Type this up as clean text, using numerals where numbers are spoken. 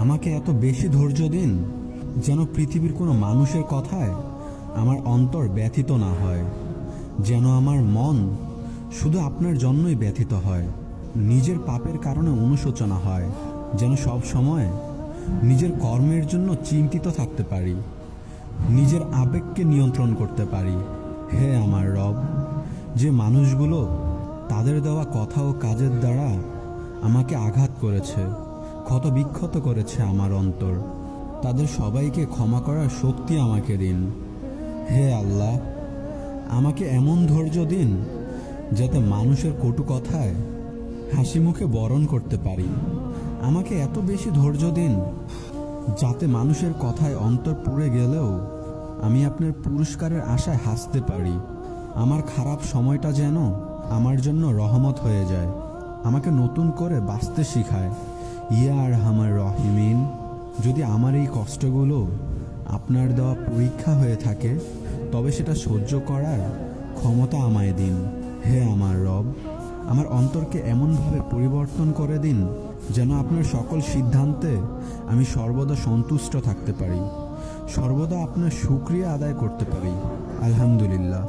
আমাকে এত বেশি ধৈর্য দিন যেন পৃথিবীর কোনো মানুষের কথায় আমার অন্তর ব্যথিত না হয়, যেন আমার মন শুধু আপনার জন্যই ব্যথিত হয়, নিজের পাপের কারণে অনুশোচনা হয়, যেন সব সময় নিজের কর্মের জন্য চিন্তিত থাকতে পারি, নিজের আবেগকে নিয়ন্ত্রণ করতে পারি। হে আমার রব, যে মানুষগুলো তাদের দেওয়া কথা ও কাজের দ্বারা আমাকে আঘাত করেছে, ক্ষতবিক্ষত করেছে আমার অন্তর, তাদের সবাইকে ক্ষমা করার শক্তি আমাকে দিন। হে আল্লাহ, আমাকে এমন ধৈর্য দিন যাতে মানুষের কটু কথায় হাসি মুখে বরণ করতে পারি। আমাকে এত বেশি ধৈর্য দিন যাতে মানুষের কথায় অন্তর পুড়ে গেলেও আমি আপনার পুরস্কারের আশায় হাসতে পারি। আমার খারাপ সময়টা যেন আমার জন্য রহমত হয়ে যায়, আমাকে নতুন করে বাঁচতে শিখায়। ইয়া আরহামার রহিমিন, যদি আমার এই কষ্টগুলো আপনার দেওয়া পরীক্ষা হয়ে থাকে তবে সেটা সহ্য করার ক্ষমতা আমায় দিন। হে আমার রব, আমার অন্তরকে এমনভাবে পরিবর্তন করে দিন যেন আপনার সকল সিদ্ধান্তে আমি সর্বদা সন্তুষ্ট থাকতে পারি, সর্বদা আপনার শুকরিয়া আদায় করতে পারি। আলহামদুলিল্লাহ।